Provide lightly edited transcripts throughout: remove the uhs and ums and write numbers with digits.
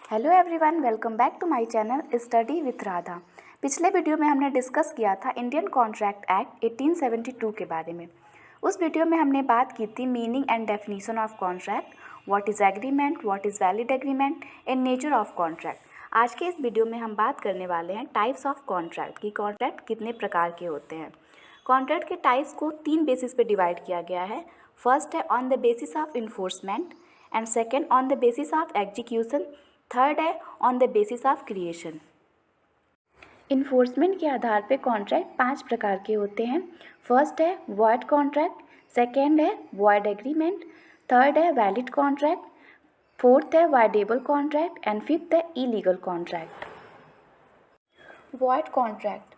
Hello everyone, welcome back to my channel study with Radha. पिछले video में हमने discuss किया था इंडियन कॉन्ट्रैक्ट एक्ट 1872 के बारे में। उस वीडियो में हमने बात की थी meaning and definition of contract, what is agreement, what is valid agreement and nature of contract. आज के इस वीडियो में हम बात करने वाले हैं टाइप्स ऑफ कॉन्ट्रैक्ट कि कॉन्ट्रैक्ट कितने प्रकार के होते हैं। कॉन्ट्रैक्ट के टाइप्स को 3 बेसिस पे डिवाइड किया गया है। फर्स्ट है on the basis of enforcement and second on the basis of execution, third है on the basis of creation. Enforcement के आधार पे कॉन्ट्रैक्ट 5 प्रकार के होते हैं। फर्स्ट है वॉइड कॉन्ट्रैक्ट, सेकेंड है वॉइड एग्रीमेंट, थर्ड है वैलिड कॉन्ट्रैक्ट, फोर्थ है वाइडेबल कॉन्ट्रैक्ट एंड फिफ्थ है illegal contract. Void contract.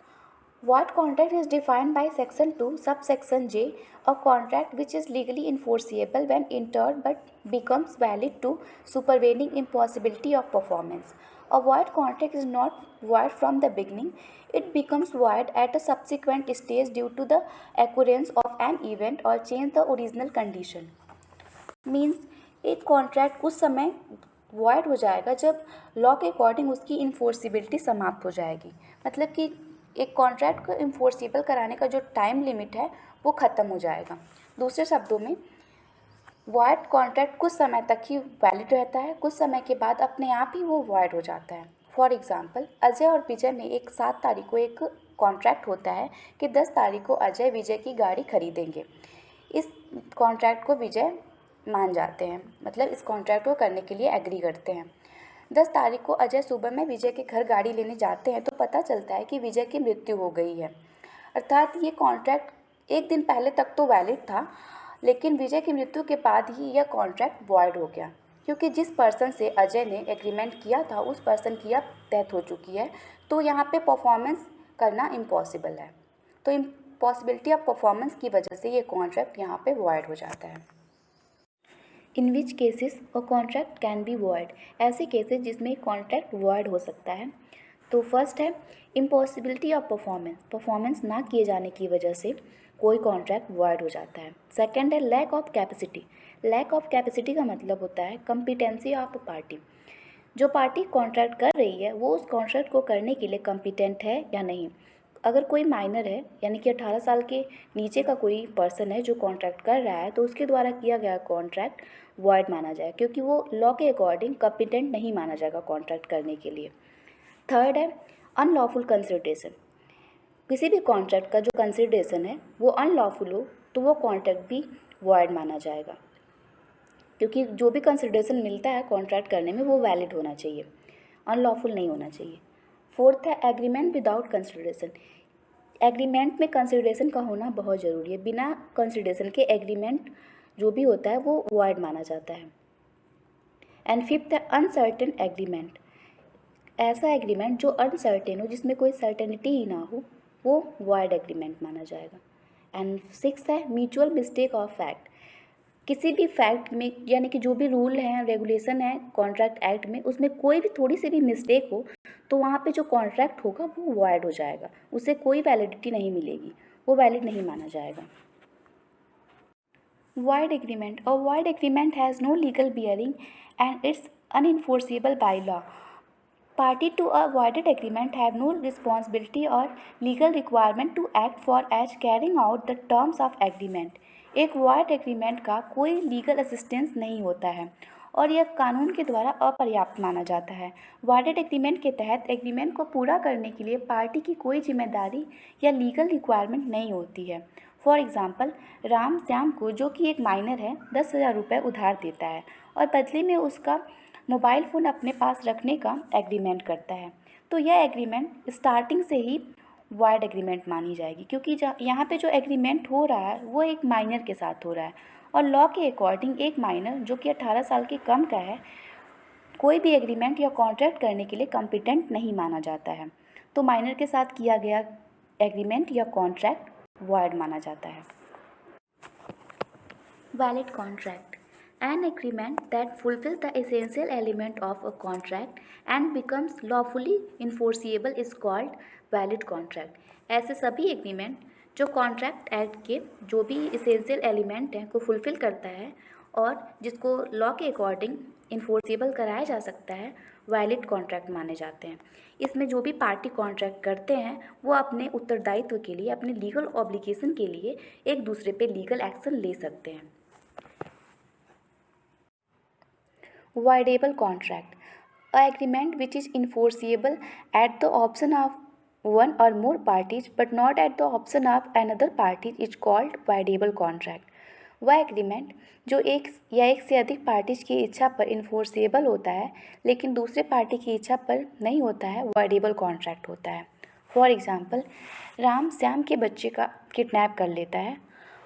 Void contract is defined by Section 2, subsection J, a contract which is legally enforceable when entered but becomes valid to supervening impossibility of performance. A void contract is not void from the beginning. It becomes void at a subsequent stage due to the occurrence of an event or change the original condition. Means एक contract उस समय void हो जाएगा जब law के according उसकी enforceability समाप्त हो जाएगी। मतलब कि एक कॉन्ट्रैक्ट को इन्फोर्सिबल कराने का जो टाइम लिमिट है वो ख़त्म हो जाएगा। दूसरे शब्दों में वॉइड कॉन्ट्रैक्ट कुछ समय तक ही वैलिड रहता है, कुछ समय के बाद अपने आप ही वो वॉइड हो जाता है। फॉर एग्जांपल, अजय और विजय में एक 7 तारीख को एक कॉन्ट्रैक्ट होता है कि 10 तारीख को अजय विजय की गाड़ी खरीदेंगे। इस कॉन्ट्रैक्ट को विजय मान जाते हैं, मतलब इस कॉन्ट्रैक्ट को करने के लिए एग्री करते हैं। 10 तारीख को अजय सुबह में विजय के घर गाड़ी लेने जाते हैं तो पता चलता है कि विजय की मृत्यु हो गई है। अर्थात ये कॉन्ट्रैक्ट एक दिन पहले तक तो वैलिड था, लेकिन विजय की मृत्यु के बाद ही यह कॉन्ट्रैक्ट वॉइड हो गया, क्योंकि जिस पर्सन से अजय ने एग्रीमेंट किया था उस पर्सन की अब डेथ हो चुकी है, तो यहाँ पे परफॉर्मेंस करना इम्पॉसिबल है। तो इम्पॉसिबिलिटी ऑफ परफॉर्मेंस की वजह से ये कॉन्ट्रैक्ट यहाँ पे वॉइड हो जाता है। In which cases a contract can be void, ऐसे केसेस जिसमें कॉन्ट्रैक्ट वॉइड हो सकता है। तो फर्स्ट है इम्पॉसिबिलिटी ऑफ परफॉर्मेंस, परफॉर्मेंस ना किए जाने की वजह से कोई कॉन्ट्रैक्ट वॉइड हो जाता है। सेकंड है lack of capacity, lack of capacity का मतलब होता है कम्पिटेंसी ऑफ पार्टी, जो पार्टी कॉन्ट्रैक्ट कर रही है वो उस कॉन्ट्रैक्ट को करने के लिए कम्पिटेंट है या नहीं। अगर कोई माइनर है यानी कि 18 साल के नीचे का कोई पर्सन है जो कॉन्ट्रैक्ट कर रहा है तो उसके द्वारा किया गया कॉन्ट्रैक्ट वॉइड माना जाए, क्योंकि वो लॉ के अकॉर्डिंग कम्पिटेंट नहीं माना जाएगा कॉन्ट्रैक्ट करने के लिए। थर्ड है अनलॉफुल कंसिडरेशन, किसी भी कॉन्ट्रैक्ट का जो कंसिडरेशन है वो अनलॉफुल हो तो वो कॉन्ट्रैक्ट भी वॉइड माना जाएगा, क्योंकि जो भी कंसिडरेशन मिलता है कॉन्ट्रैक्ट करने में वो वैलिड होना चाहिए, अनलॉफुल नहीं होना चाहिए। फोर्थ है एग्रीमेंट विदाउट कंसिडरेशन, एग्रीमेंट में कंसिडरेशन का होना बहुत ज़रूरी है, बिना कंसिडरेशन के एग्रीमेंट जो भी होता है वो वॉइड माना जाता है। एंड फिफ्थ है अनसर्टेन एग्रीमेंट, ऐसा एग्रीमेंट जो अनसर्टेन हो, जिसमें कोई सर्टेनिटी ही ना हो, वो वॉइड एग्रीमेंट माना जाएगा। एंड सिक्स है म्यूचुअल मिस्टेक ऑफ फैक्ट, किसी भी फैक्ट में यानी कि जो भी रूल हैं रेगुलेशन है कॉन्ट्रैक्ट एक्ट में, उसमें कोई भी थोड़ी सी भी मिस्टेक हो तो वहाँ पे जो कॉन्ट्रैक्ट होगा वो वॉइड हो जाएगा, उसे कोई वैलिडिटी नहीं मिलेगी, वो वैलिड नहीं माना जाएगा। Void agreement. A void agreement has no legal bearing and it's unenforceable by law. Party to a voided agreement have no responsibility or legal requirement to act for as carrying out the terms of agreement. एक void agreement का कोई legal assistance नहीं होता है और यह कानून के द्वारा अपर्याप्त माना जाता है। voided agreement के तहत एग्रीमेंट को पूरा करने के लिए पार्टी की कोई जिम्मेदारी या लीगल रिक्वायरमेंट नहीं होती है। फॉर एग्ज़ाम्पल, राम श्याम को, जो कि एक माइनर है, 10,000 रुपये उधार देता है और बदले में उसका मोबाइल फ़ोन अपने पास रखने का एग्रीमेंट करता है, तो यह एग्रीमेंट स्टार्टिंग से ही वॉइड एग्रीमेंट मानी जाएगी, क्योंकि यहाँ पे जो एग्रीमेंट हो रहा है वो एक माइनर के साथ हो रहा है और लॉ के अकॉर्डिंग एक माइनर जो कि 18 साल के कम का है कोई भी एग्रीमेंट या कॉन्ट्रैक्ट करने के लिए कम्पिटेंट नहीं माना जाता है, तो माइनर के साथ किया गया एग्रीमेंट या कॉन्ट्रैक्ट वॉइड माना जाता है। Valid contract, an agreement that fulfills the essential element of a contract and becomes lawfully enforceable is called valid contract. ऐसे सभी एग्रीमेंट जो कॉन्ट्रैक्ट एक्ट के जो भी इसेंशियल एलिमेंट हैं को फुलफिल करता है और जिसको लॉ के अकॉर्डिंग इन्फोर्सेबल कराया जा सकता है वैलिड कॉन्ट्रैक्ट माने जाते हैं। इसमें जो भी पार्टी कॉन्ट्रैक्ट करते हैं वो अपने उत्तरदायित्व के लिए, अपने लीगल ऑब्लिगेशन के लिए एक दूसरे पे लीगल एक्शन ले सकते हैं। Voidable contract, a agreement which is enforceable at the option of one or more parties but not at the option of another party is called voidable contract. वह agreement जो एक या एक से अधिक पार्टीज की इच्छा पर इन्फोर्सेबल होता है लेकिन दूसरे पार्टी की इच्छा पर नहीं होता है, वॉइडेबल कॉन्ट्रैक्ट होता है। फॉर एग्ज़ाम्पल, राम श्याम के बच्चे का किडनैप कर लेता है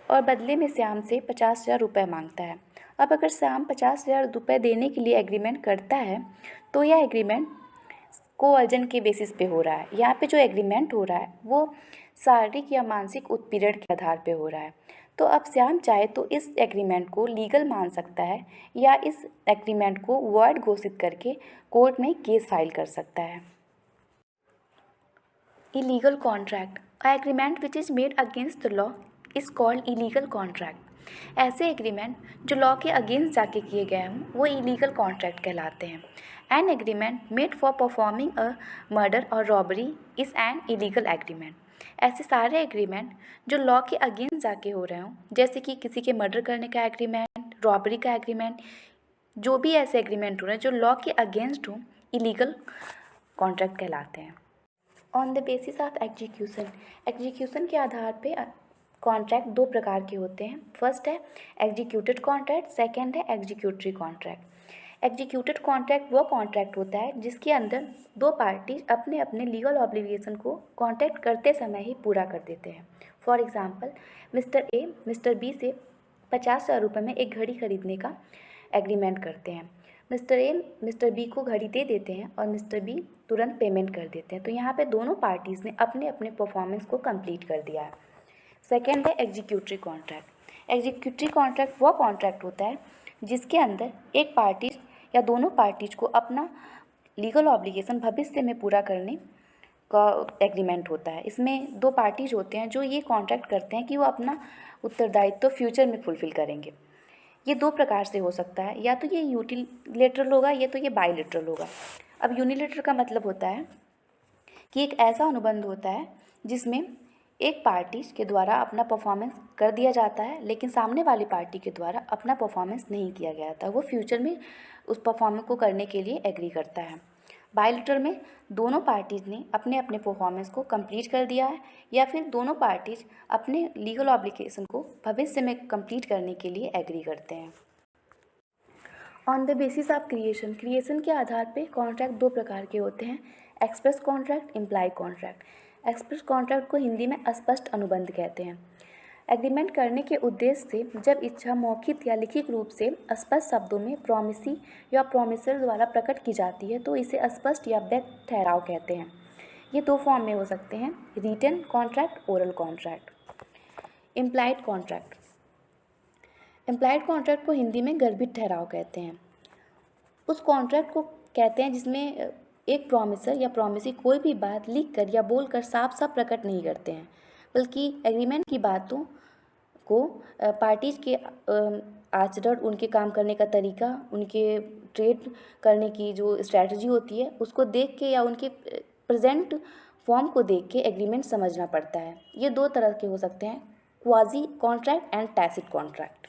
और बदले में श्याम से 50,000 रुपये मांगता है। अब अगर श्याम 50,000 रुपये देने के लिए एग्रीमेंट करता है तो यह एग्रीमेंट कोअर्जन के बेसिस पे हो रहा है। यहाँ पे जो एग्रीमेंट हो रहा है वो शारीरिक या मानसिक उत्पीड़न के आधार पे हो रहा है। तो अब श्याम चाहे तो इस एग्रीमेंट को लीगल मान सकता है या इस एग्रीमेंट को वॉइड घोषित करके कोर्ट में केस फाइल कर सकता है। Illegal contract, a agreement which is made against the law is called illegal contract. ऐसे एग्रीमेंट जो लॉ के अगेंस्ट जाके किए गए हों वो इलीगल कॉन्ट्रैक्ट कहलाते हैं। An agreement made for performing a murder और robbery is an illegal agreement. ऐसे सारे एग्रीमेंट जो लॉ के अगेंस्ट जाके हो रहे हों, जैसे कि किसी के मर्डर करने का एग्रीमेंट, रॉबरी का एग्रीमेंट, जो भी ऐसे एग्रीमेंट हो रहे हैं जो लॉ के अगेंस्ट हों, इलीगल कॉन्ट्रैक्ट कहलाते हैं। On the basis of execution, execution के आधार पे कॉन्ट्रैक्ट दो प्रकार के होते हैं। फर्स्ट है एग्जीक्यूटेड कॉन्ट्रैक्ट, सेकेंड है एग्जीक्यूटरी कॉन्ट्रैक्ट। एग्जीक्यूटेड कॉन्ट्रैक्ट वो कॉन्ट्रैक्ट होता है जिसके अंदर दो पार्टी अपने अपने लीगल ऑब्लिगेशन को कॉन्ट्रैक्ट करते समय ही पूरा कर देते हैं। For example, mister A mister B से 50,000 रुपये में एक घड़ी खरीदने का एग्रीमेंट करते हैं। मिस्टर ए मिस्टर बी को घड़ी दे देते हैं और मिस्टर बी तुरंत पेमेंट कर देते हैं। तो यहाँ पे दोनों पार्टीज़ ने अपने अपने परफॉर्मेंस को कंप्लीट कर दिया है। सेकेंड है एग्जीक्यूटरी कॉन्ट्रैक्ट। एग्जीक्यूटरी कॉन्ट्रैक्ट वो कॉन्ट्रैक्ट होता है जिसके अंदर एक पार्टी या दोनों पार्टीज को अपना लीगल ऑब्लिगेशन भविष्य में पूरा करने का एग्रीमेंट होता है। इसमें दो पार्टीज होते हैं जो ये कॉन्ट्रैक्ट करते हैं कि वो अपना उत्तरदायित्व फ्यूचर में फुलफिल करेंगे। ये दो प्रकार से हो सकता है, या तो ये यूनिलैटरल होगा या तो ये बायलैटरल होगा। अब यूनिलैटरल का मतलब होता है कि एक ऐसा अनुबंध होता है जिसमें एक पार्टी के द्वारा अपना परफॉर्मेंस कर दिया जाता है लेकिन सामने वाली पार्टी के द्वारा अपना परफॉर्मेंस नहीं किया गया था, वो फ्यूचर में उस परफॉर्मेंस को करने के लिए एग्री करता है। बायलैटरल में दोनों पार्टीज़ ने अपने अपने परफॉर्मेंस को कंप्लीट कर दिया है या फिर दोनों पार्टीज अपने लीगल ऑब्लिगेशन को भविष्य में कंप्लीट करने के लिए एग्री करते हैं। On the basis of creation, creation के आधार पे कॉन्ट्रैक्ट दो प्रकार के होते हैं, express contract, implied contract. Express contract को हिंदी में स्पष्ट अनुबंध कहते हैं। एग्रीमेंट करने के उद्देश्य से जब इच्छा मौखिक या लिखित रूप से स्पष्ट शब्दों में प्रॉमिसी या प्रॉमिसर द्वारा प्रकट की जाती है तो इसे स्पष्ट या व्यक्त ठहराव कहते हैं। ये दो फॉर्म में हो सकते हैं, written contract, oral contract. Implied contract, implied contract को हिंदी में गर्भित ठहराव कहते हैं। उस कॉन्ट्रैक्ट को कहते हैं जिसमें एक प्रॉमिसर या प्रॉमिसी कोई भी बात लिख कर या बोल कर साफ साफ प्रकट नहीं करते हैं, बल्कि एग्रीमेंट की बातों को पार्टीज के आचरण, उनके काम करने का तरीका, उनके ट्रेड करने की जो स्ट्रैटेजी होती है उसको देख के या उनके प्रेजेंट फॉर्म को देख के एग्रीमेंट समझना पड़ता है। ये दो तरह के हो सकते हैं, quasi contract and tacit contract.